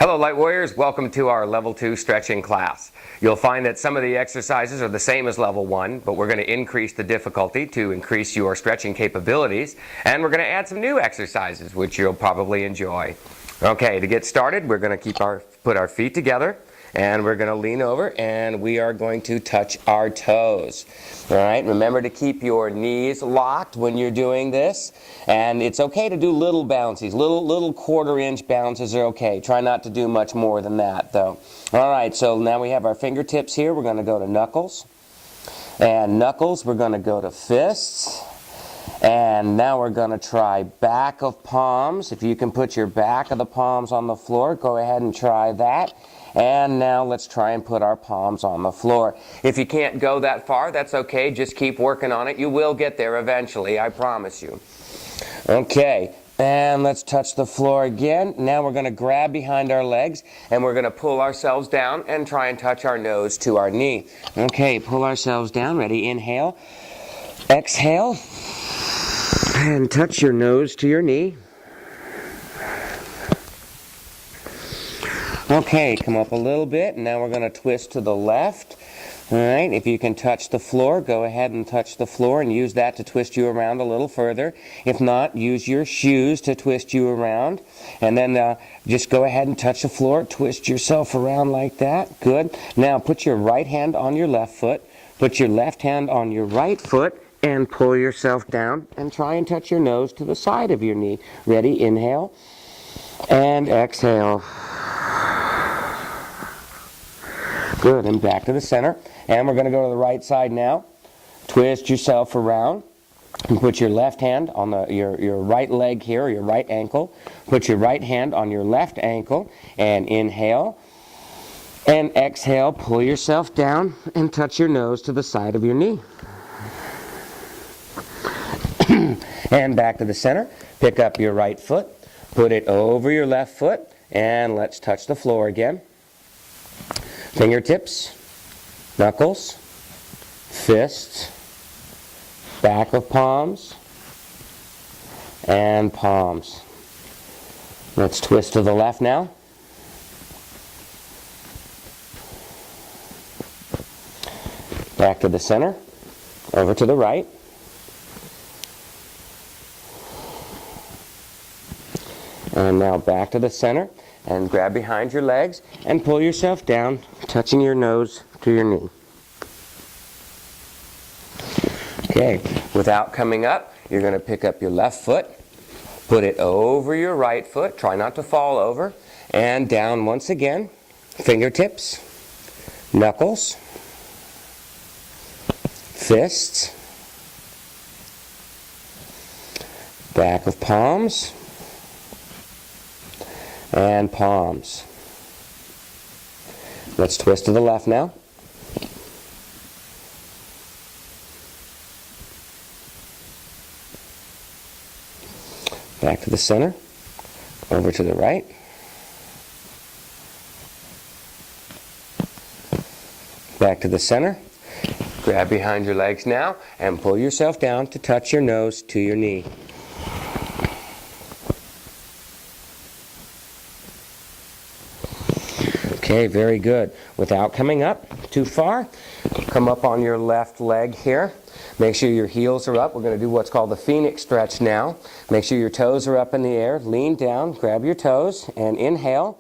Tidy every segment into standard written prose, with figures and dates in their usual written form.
Hello Light Warriors, welcome to our Level 2 stretching class. You'll find that some of the exercises are the same as Level 1, but we're going to increase the difficulty to increase your stretching capabilities, and we're going to add some new exercises which you'll probably enjoy. Okay, to get started, we're going to put our feet together, and we're going to lean over, and we are going to touch our toes. All right, remember to keep your knees locked when you're doing this, and it's okay to do little bouncies. Little quarter-inch bounces are okay. Try not to do much more than that, though. All right, so now we have our fingertips here. We're going to go to knuckles, and knuckles, we're going to go to fists. And now we're going to try back of palms. If you can put your back of the palms on the floor, go ahead and try that. And now let's try and put our palms on the floor. If you can't go that far, that's okay. Just keep working on it. You will get there eventually, I promise you. Okay, and let's touch the floor again. Now we're going to grab behind our legs, and we're going to pull ourselves down and try and touch our nose to our knee. Okay, pull ourselves down. Ready? Inhale. Exhale. And touch your nose to your knee. Okay, come up a little bit, and now we're going to twist to the left. All right, if you can touch the floor, go ahead and touch the floor and use that to twist you around a little further. If not, use your shoes to twist you around. And then just go ahead and touch the floor, twist yourself around like that. Good. Now put your right hand on your left foot, put your left hand on your right foot, and pull yourself down and try and touch your nose to the side of your knee. Ready? Inhale and exhale. Good, and back to the center. And we're going to go to the right side now. Twist yourself around and put your left hand on your right leg here, or your right ankle. Put your right hand on your left ankle and inhale. And exhale, pull yourself down and touch your nose to the side of your knee. And back to the center. Pick up your right foot, put it over your left foot, and let's touch the floor again. Fingertips, knuckles, fists, back of palms, and palms. Let's twist to the left now. Back to the center, over to the right. And now back to the center, and grab behind your legs and pull yourself down, touching your nose to your knee. Okay, without coming up, you're going to pick up your left foot, put it over your right foot, try not to fall over, and down once again. Fingertips, knuckles, fists, back of palms, and palms. Let's twist to the left now. Back to the center. Over to the right. Back to the center. Grab behind your legs now and pull yourself down to touch your nose to your knee. Okay, very good. Without coming up too far, come up on your left leg here. Make sure your heels are up. We're going to do what's called the Phoenix stretch now. Make sure your toes are up in the air. Lean down, grab your toes, and inhale.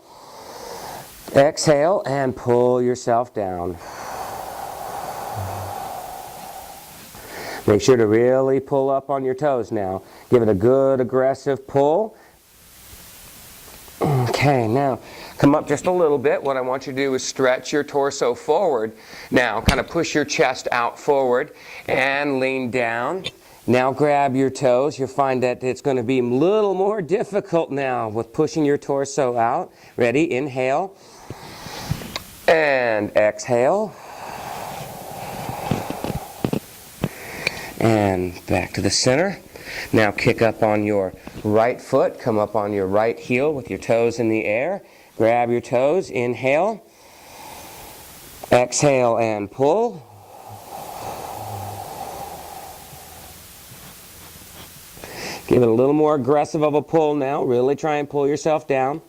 Exhale, and pull yourself down. Make sure to really pull up on your toes now. Give it a good aggressive pull. Okay, now come up just a little bit. What I want you to do is stretch your torso forward. Now, kind of push your chest out forward and lean down. Now grab your toes. You'll find that it's going to be a little more difficult now with pushing your torso out. Ready? Inhale. And exhale. And back to the center. Now kick up on your right foot. Come up on your right heel with your toes in the air. Grab your toes. Inhale. Exhale and pull. Give it a little more aggressive of a pull now. Really try and pull yourself down.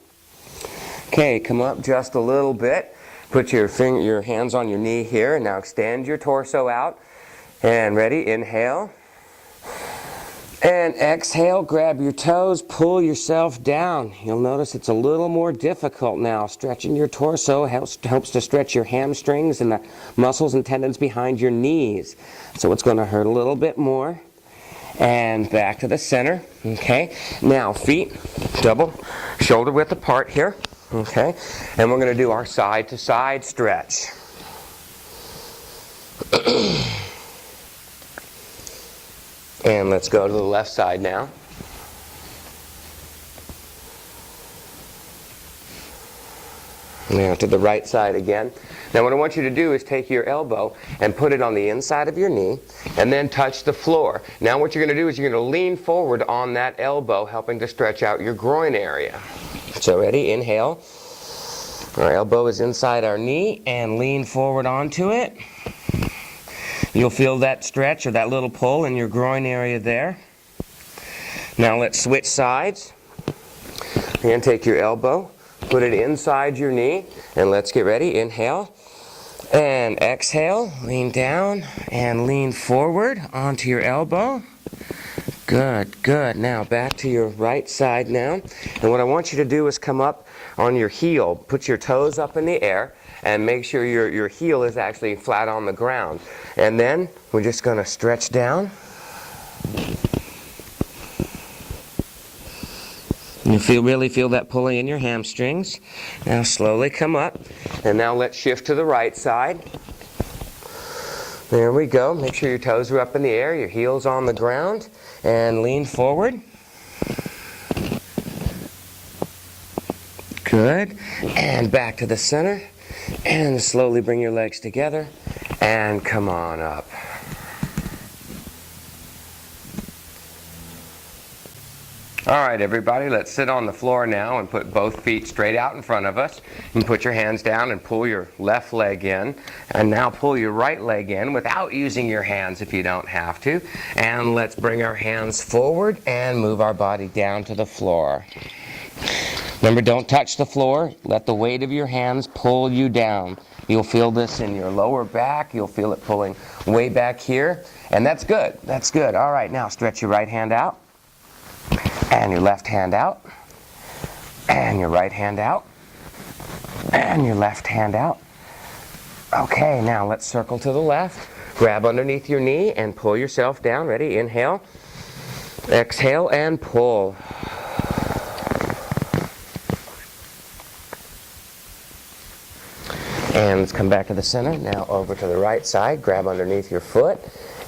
Okay, come up just a little bit. Put your hands on your knee here, and now extend your torso out. And ready, inhale. And exhale, grab your toes, pull yourself down. You'll notice it's a little more difficult now. Stretching your torso helps to stretch your hamstrings and the muscles and tendons behind your knees. So it's going to hurt a little bit more. And back to the center. Okay, now feet double, shoulder width apart here. Okay, and we're going to do our side to side stretch. And let's go to the left side now. Now to the right side again. Now what I want you to do is take your elbow and put it on the inside of your knee and then touch the floor. Now what you're going to do is you're going to lean forward on that elbow, helping to stretch out your groin area. So ready, inhale. Our elbow is inside our knee and lean forward onto it. You'll feel that stretch or that little pull in your groin area there. Now let's switch sides. You're going to take your elbow, put it inside your knee, and let's get ready. Inhale and exhale. Lean down and lean forward onto your elbow. Good, good. Now back to your right side now. And what I want you to do is come up on your heel. Put your toes up in the air and make sure your heel is actually flat on the ground. And then we're just going to stretch down. You really feel that pulling in your hamstrings. Now slowly come up. And now let's shift to the right side. There we go. Make sure your toes are up in the air, your heel's on the ground, and lean forward. Good. And back to the center. And slowly bring your legs together and come on up. All right, everybody, let's sit on the floor now and put both feet straight out in front of us. And put your hands down and pull your left leg in. And now pull your right leg in without using your hands if you don't have to. And let's bring our hands forward and move our body down to the floor. Remember, don't touch the floor. Let the weight of your hands pull you down. You'll feel this in your lower back. You'll feel it pulling way back here. And that's good. That's good. All right, now stretch your right hand out. And your left hand out. And your right hand out. And your left hand out. Okay, now let's circle to the left. Grab underneath your knee and pull yourself down. Ready? Inhale. Exhale and pull. And let's come back to the center. Now over to the right side. Grab underneath your foot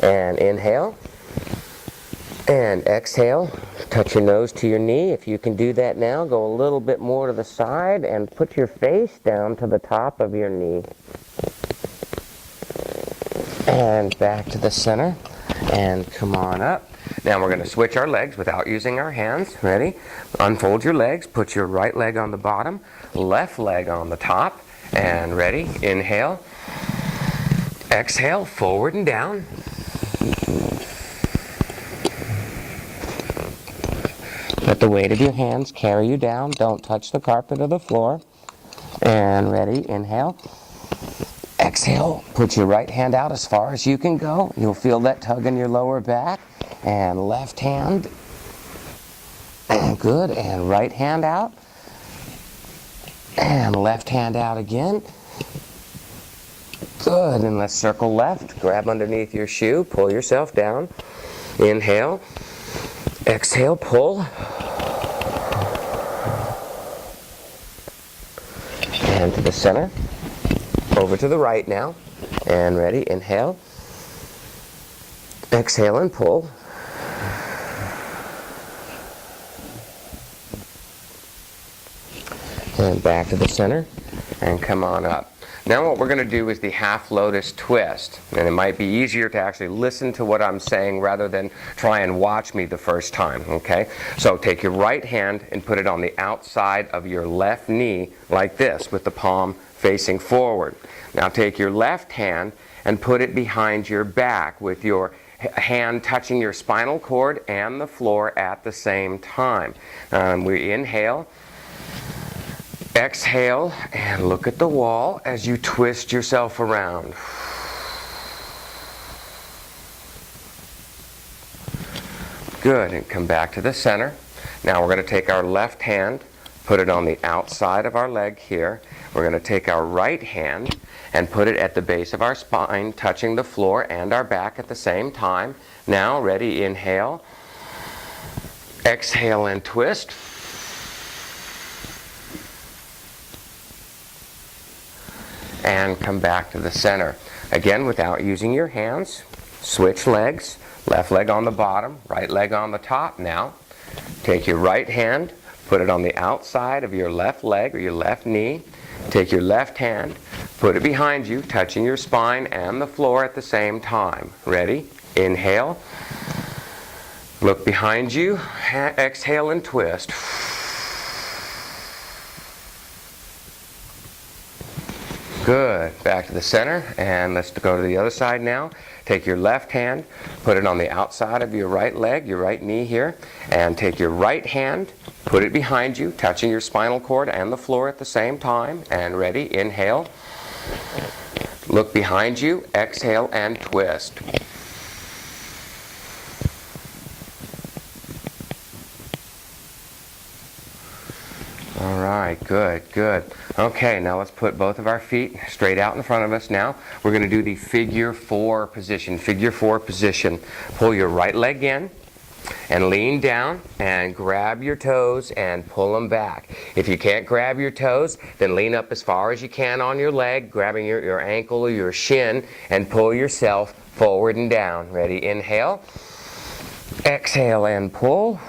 and inhale. And exhale. Touch your nose to your knee. If you can do that now, go a little bit more to the side and put your face down to the top of your knee. And back to the center. And come on up. Now we're going to switch our legs without using our hands. Ready? Unfold your legs. Put your right leg on the bottom, left leg on the top. And ready? Inhale. Exhale, forward and down. Let the weight of your hands carry you down. Don't touch the carpet or the floor. And ready? Inhale. Exhale. Put your right hand out as far as you can go. You'll feel that tug in your lower back. And left hand. And good. And right hand out. And left hand out again. Good. And let's circle left. Grab underneath your shoe. Pull yourself down. Inhale. Exhale. Pull. And to the center. Over to the right now. And ready. Inhale. Exhale and pull. And back to the center, and come on up. Now what we're going to do is the half lotus twist. And it might be easier to actually listen to what I'm saying rather than try and watch me the first time, okay? So take your right hand and put it on the outside of your left knee like this, with the palm facing forward. Now take your left hand and put it behind your back with your hand touching your spinal cord and the floor at the same time. We inhale. Exhale and look at the wall as you twist yourself around. Good, and come back to the center. Now we're going to take our left hand, put it on the outside of our leg here. We're going to take our right hand and put it at the base of our spine, touching the floor and our back at the same time. Now, ready, inhale. Exhale and twist. And come back to the center. Again, without using your hands, switch legs. Left leg on the bottom, right leg on the top now. Take your right hand, put it on the outside of your left leg or your left knee. Take your left hand, put it behind you, touching your spine and the floor at the same time. Ready? Inhale. Look behind you. Exhale and twist. Good. Back to the center, and let's go to the other side now. Take your left hand, put it on the outside of your right leg, your right knee here, and take your right hand, put it behind you, touching your spinal cord and the floor at the same time. And ready, inhale. Look behind you, exhale and twist. All right, good, good. Okay, now let's put both of our feet straight out in front of us now. We're going to do the figure four position. Figure four position. Pull your right leg in and lean down and grab your toes and pull them back. If you can't grab your toes, then lean up as far as you can on your leg, grabbing your ankle or your shin, and pull yourself forward and down. Ready? Inhale. Exhale and pull.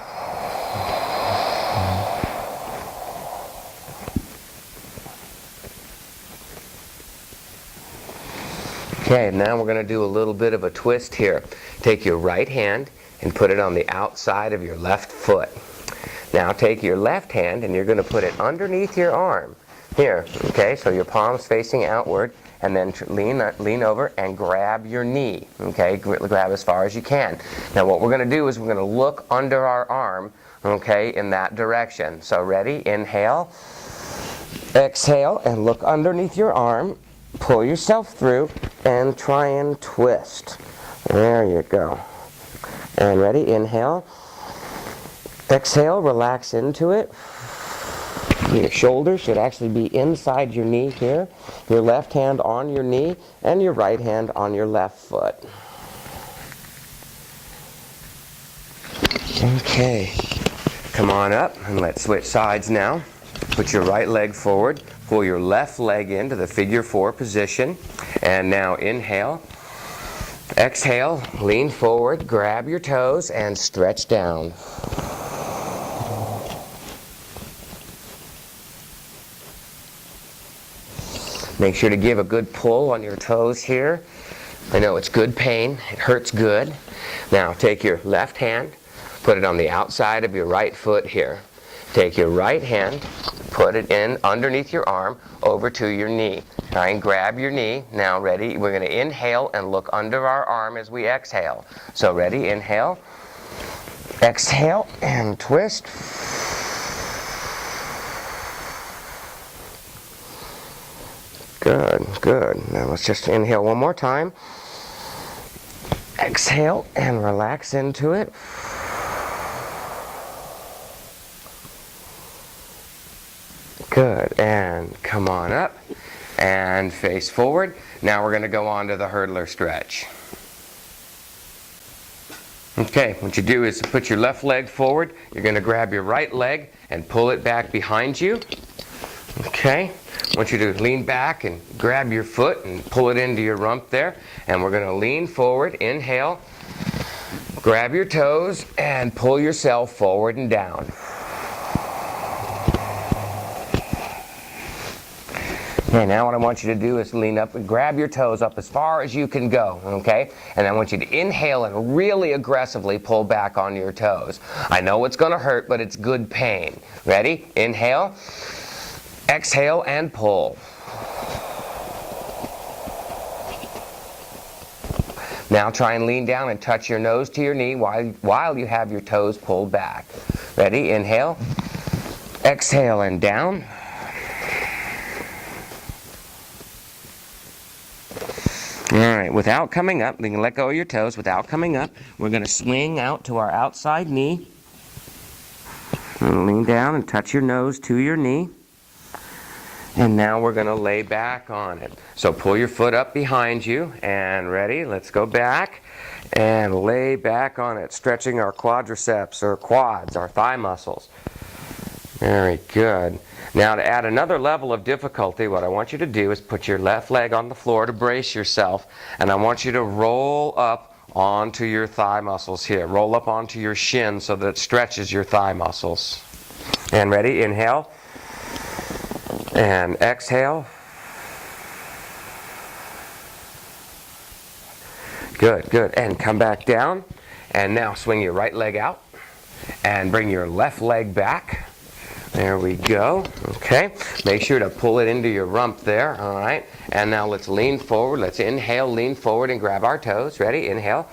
Okay, now we're going to do a little bit of a twist here. Take your right hand and put it on the outside of your left foot. Now take your left hand and you're going to put it underneath your arm. Here, okay, so your palm's facing outward, and then lean over and grab your knee. Okay, grab as far as you can. Now what we're going to do is we're going to look under our arm, okay, in that direction. So ready? Inhale. Exhale and look underneath your arm. Pull yourself through and try and twist. There you go. And ready? Inhale. Exhale, relax into it. Your shoulders should actually be inside your knee here. Your left hand on your knee and your right hand on your left foot. Okay. Come on up and let's switch sides now. Put your right leg forward. Pull your left leg into the figure four position. And now inhale. Exhale, lean forward, grab your toes, and stretch down. Make sure to give a good pull on your toes here. I know it's good pain. It hurts good. Now take your left hand, put it on the outside of your right foot here. Take your right hand, put it in underneath your arm over to your knee. Try and grab your knee. Now ready? We're going to inhale and look under our arm as we exhale. So ready? Inhale. Exhale and twist. Good, good. Now let's just inhale one more time. Exhale and relax into it. Good, and come on up and face forward. Now we're going to go on to the hurdler stretch. Okay, what you do is put your left leg forward. You're going to grab your right leg and pull it back behind you. Okay, I want you to lean back and grab your foot and pull it into your rump there. And we're going to lean forward, inhale, grab your toes and pull yourself forward and down. Okay, now what I want you to do is lean up and grab your toes up as far as you can go, okay? And I want you to inhale and really aggressively pull back on your toes. I know it's going to hurt, but it's good pain. Ready? Inhale. Exhale and pull. Now try and lean down and touch your nose to your knee while you have your toes pulled back. Ready? Inhale. Exhale and down. right, without coming up, you can let go of your toes. Without coming up, we're going to swing out to our outside knee. And lean down and touch your nose to your knee. And now we're going to lay back on it. So pull your foot up behind you, and ready? Let's go back and lay back on it, stretching our quadriceps or quads, our thigh muscles. Very good. Now to add another level of difficulty, what I want you to do is put your left leg on the floor to brace yourself, and I want you to roll up onto your thigh muscles here. Roll up onto your shin so that it stretches your thigh muscles. And ready? Inhale. And exhale. Good, good. And come back down. And now swing your right leg out. And bring your left leg back. There we go. Okay. Make sure to pull it into your rump there. All right. And now let's lean forward. Let's inhale, lean forward, and grab our toes. Ready? Inhale.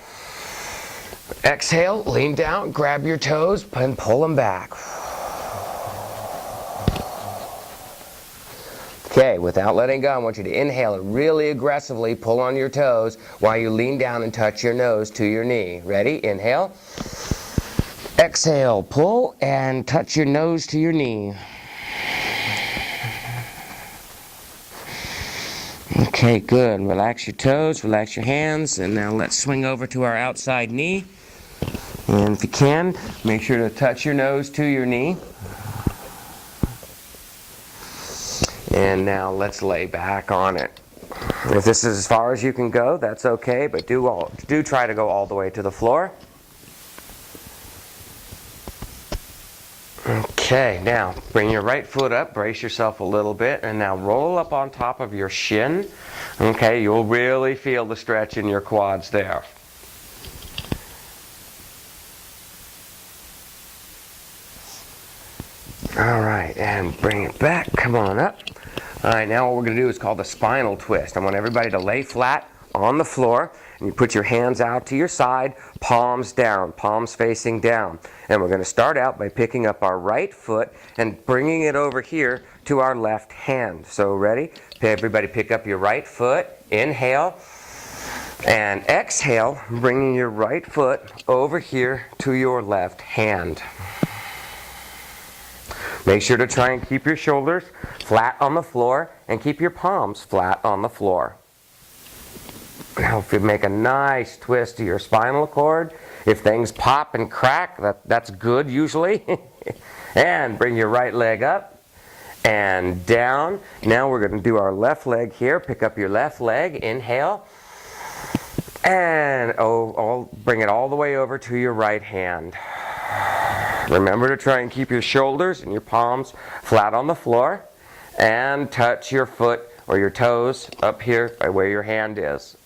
Exhale, lean down, grab your toes, and pull them back. Okay, without letting go, I want you to inhale and really aggressively pull on your toes while you lean down and touch your nose to your knee. Ready? Inhale. Exhale, pull and touch your nose to your knee. Okay, good. Relax your toes, relax your hands, and now let's swing over to our outside knee. And if you can, make sure to touch your nose to your knee. And now let's lay back on it. If this is as far as you can go, that's okay, but do try to go all the way to the floor. Okay, now bring your right foot up, brace yourself a little bit, and now roll up on top of your shin. Okay, you'll really feel the stretch in your quads there. All right, and bring it back. Come on up. All right, now what we're going to do is called the spinal twist. I want everybody to lay flat on the floor, and you put your hands out to your side, palms down, palms facing down. And we're going to start out by picking up our right foot and bringing it over here to our left hand. So ready? Everybody pick up your right foot, inhale, and exhale, bringing your right foot over here to your left hand. Make sure to try and keep your shoulders flat on the floor and keep your palms flat on the floor. Now if you make a nice twist to your spinal cord, if things pop and crack, that's good usually. And bring your right leg up and down. Now we're going to do our left leg here. Pick up your left leg, inhale, and bring it all the way over to your right hand. Remember to try and keep your shoulders and your palms flat on the floor, and touch your foot or your toes up here by where your hand is.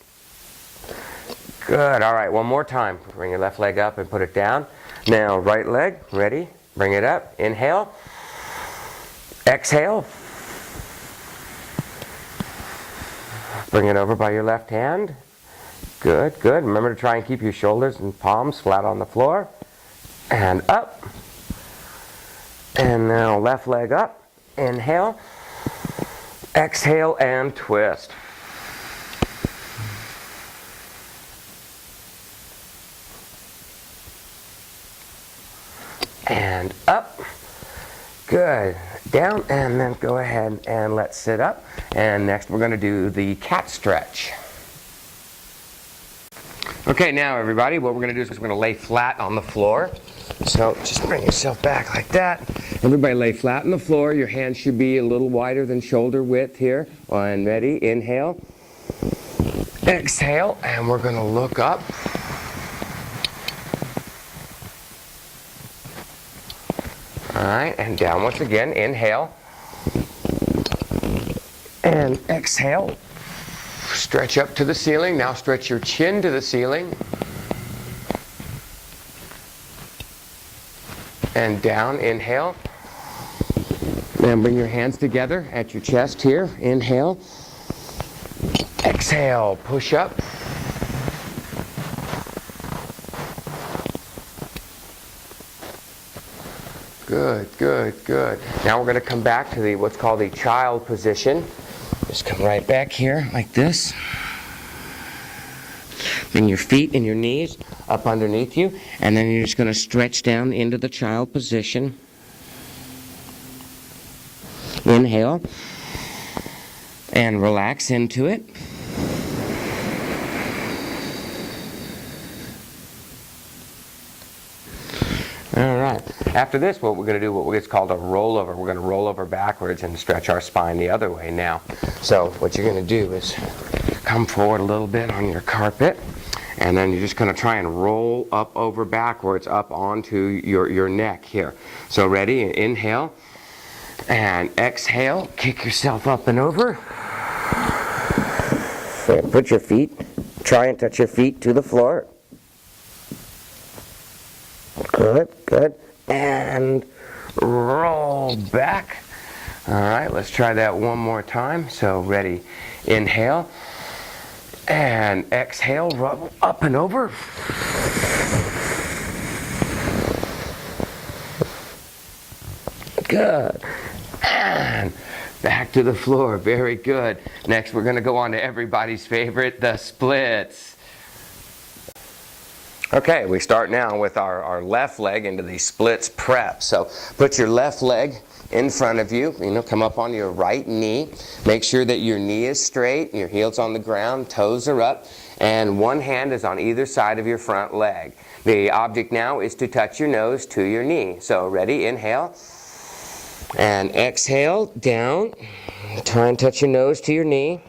Good. All right, one more time. Bring your left leg up and put it down. Now, right leg, ready? Bring it up. Inhale. Exhale. Bring it over by your left hand. Good, good. Remember to try and keep your shoulders and palms flat on the floor. And up. And now left leg up. Inhale. Exhale and twist. And up. Good. Down, and then go ahead and let's sit up. And next we're going to do the cat stretch. Okay, now everybody, what we're going to do is we're going to lay flat on the floor. So just bring yourself back like that. Everybody lay flat on the floor. Your hands should be a little wider than shoulder width here. And ready? Inhale. Exhale, and we're going to look up. All right, and down once again. Inhale. And exhale. Stretch up to the ceiling. Now stretch your chin to the ceiling. And down. Inhale. And bring your hands together at your chest here. Inhale. Exhale. Push up. Good, good, good. Now we're going to come back to what's called the child position. Just come right back here like this. Bring your feet and your knees up underneath you, and then you're just going to stretch down into the child position. Inhale and relax into it. All right. After this, what we're going to do, what is called a rollover. We're going to roll over backwards and stretch our spine the other way now. So what you're going to do is come forward a little bit on your carpet, and then you're just going to try and roll up over backwards up onto your neck here. So ready? Inhale and exhale. Kick yourself up and over. And put your feet, try and touch your feet to the floor. Good, good. And roll back. All right, let's try that one more time. So ready, inhale and exhale, roll up and over. Good. And back to the floor. Very good. Next, we're going to go on to everybody's favorite, the splits. Okay, we start now with our left leg into the splits prep. So put your left leg in front of you. Come up on your right knee. Make sure that your knee is straight, your heel's on the ground, toes are up, and one hand is on either side of your front leg. The object now is to touch your nose to your knee. So ready, inhale. And exhale, down. Try and touch your nose to your knee.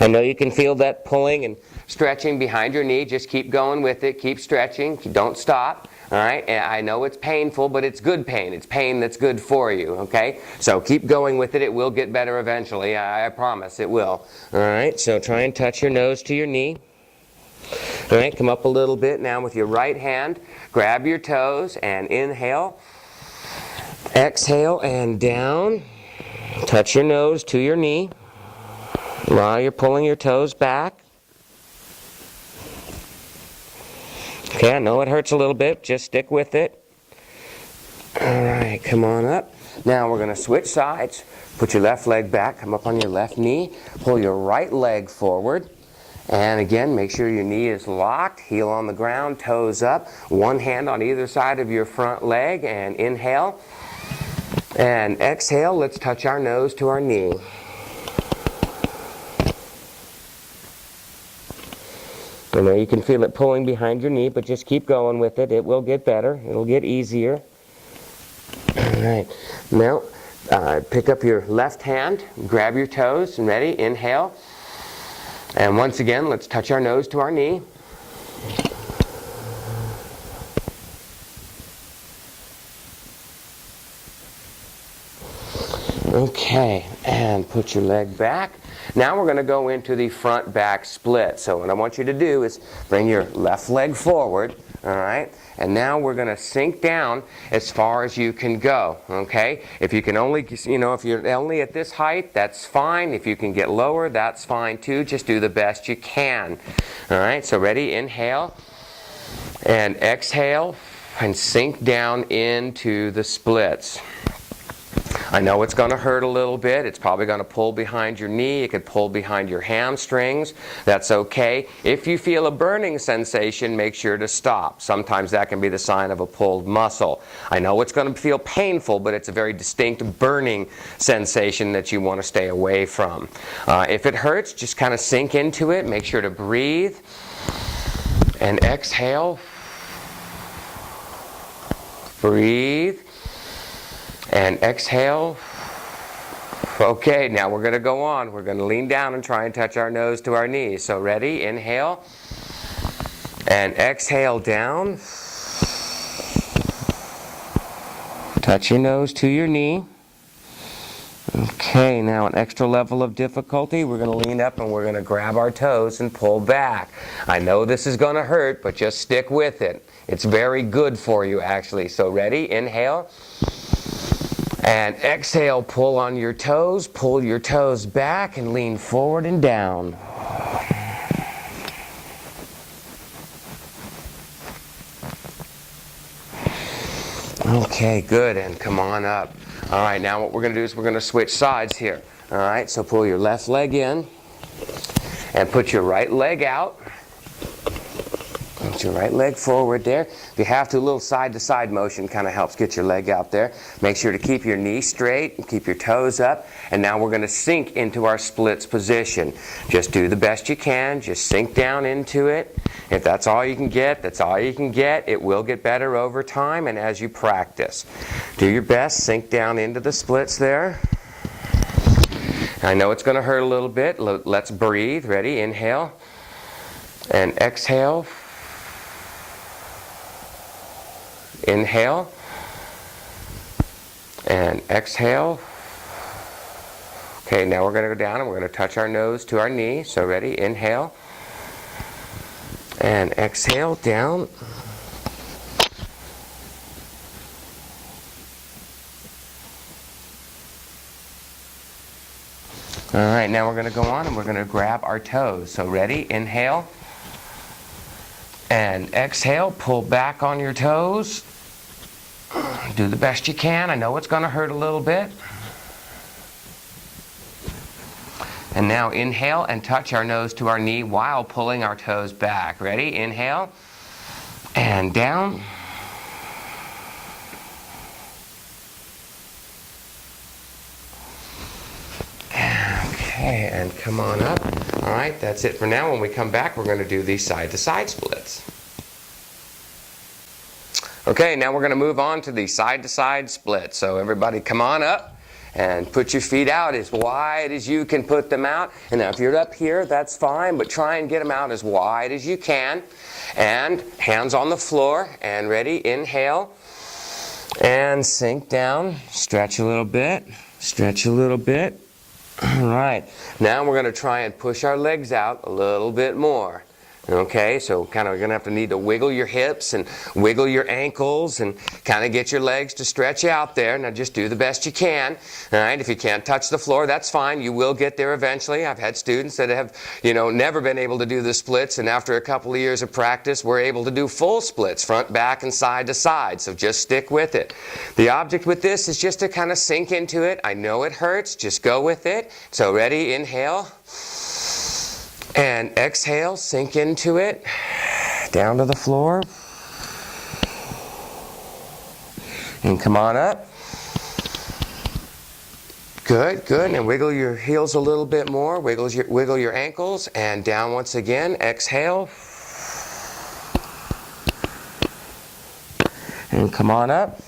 I know you can feel that pulling and stretching behind your knee. Just keep going with it. Keep stretching. Don't stop. All right? And I know it's painful, but it's good pain. It's pain that's good for you. Okay? So keep going with it. It will get better eventually. I promise it will. All right? So try and touch your nose to your knee. All right? Come up a little bit now with your right hand. Grab your toes and inhale. Exhale and down. Touch your nose to your knee while you're pulling your toes back. Okay, I know it hurts a little bit. Just stick with it. All right, come on up. Now we're going to switch sides. Put your left leg back. Come up on your left knee. Pull your right leg forward. And again, make sure your knee is locked. Heel on the ground, toes up. One hand on either side of your front leg. And inhale. And exhale. Let's touch our nose to our knee. I know you can feel it pulling behind your knee, but just keep going with it. It will get better. It'll get easier. All right. Now, pick up your left hand, grab your toes, and ready? Inhale. And once again, let's touch our nose to our knee. Okay, and put your leg back. Now we're going to go into the front back split. So what I want you to do is bring your left leg forward, all right? And now we're going to sink down as far as you can go, okay? If you can only, if you're only at this height, that's fine. If you can get lower, that's fine too. Just do the best you can. All right, so ready? Inhale and exhale and sink down into the splits. I know it's going to hurt a little bit. It's probably going to pull behind your knee. It could pull behind your hamstrings. That's okay. If you feel a burning sensation, make sure to stop. Sometimes that can be the sign of a pulled muscle. I know it's going to feel painful, but it's a very distinct burning sensation that you want to stay away from. If it hurts, just kind of sink into it. Make sure to breathe and exhale. Breathe. And exhale. Okay, now we're going to go on. We're going to lean down and try and touch our nose to our knee. So ready? Inhale. And exhale down. Touch your nose to your knee. Okay, now an extra level of difficulty. We're going to lean up and we're going to grab our toes and pull back. I know this is going to hurt, but just stick with it. It's very good for you, actually. So ready? Inhale. And exhale, pull on your toes, pull your toes back and lean forward and down. Okay, good, and come on up. All right, now what we're going to do is we're going to switch sides here. All right, so pull your left leg in And put your right leg out. Put your right leg forward there. If you have to, a little side-to-side motion kind of helps get your leg out there. Make sure to keep your knee straight and keep your toes up. And now we're going to sink into our splits position. Just do the best you can. Just sink down into it. If that's all you can get, that's all you can get. It will get better over time and as you practice. Do your best. Sink down into the splits there. I know it's going to hurt a little bit. Let's breathe. Ready? Inhale. And exhale. Inhale. And exhale. Okay, now we're going to go down and we're going to touch our nose to our knee. So ready? Inhale. And exhale down. All right, now we're going to go on and we're going to grab our toes. So ready? Inhale. And exhale. Pull back on your toes. Do the best you can. I know it's going to hurt a little bit. And now inhale and touch our nose to our knee while pulling our toes back. Ready? Inhale. And down. Okay, and come on up. All right, that's it for now. When we come back, we're going to do these side-to-side splits. Okay, now we're going to move on to the side-to-side split. So everybody come on up and put your feet out as wide as you can put them out. And now if you're up here, that's fine, but try and get them out as wide as you can. And hands on the floor. And ready? Inhale. And sink down. Stretch a little bit. Stretch a little bit. All right, now we're going to try and push our legs out a little bit more. Okay, so kind of you're going to need to wiggle your hips and wiggle your ankles and kind of get your legs to stretch out there. Now just do the best you can. All right, if you can't touch the floor, that's fine. You will get there eventually. I've had students that have, never been able to do the splits, and after a couple of years of practice, we're able to do full splits, front, back, and side to side. So just stick with it. The object with this is just to kind of sink into it. I know it hurts. Just go with it. So ready? Inhale. And exhale, sink into it, down to the floor. And come on up. Good, good. And wiggle your heels a little bit more. Wiggle your ankles. And down once again. Exhale. And come on up.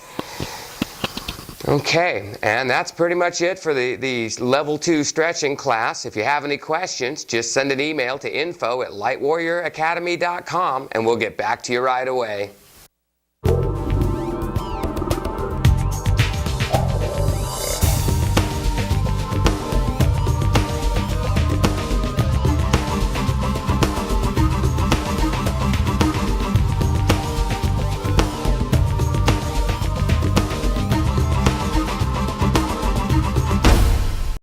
Okay, and that's pretty much it for the Level 2 stretching class. If you have any questions, just send an email to info@lightwarrioracademy.com and we'll get back to you right away.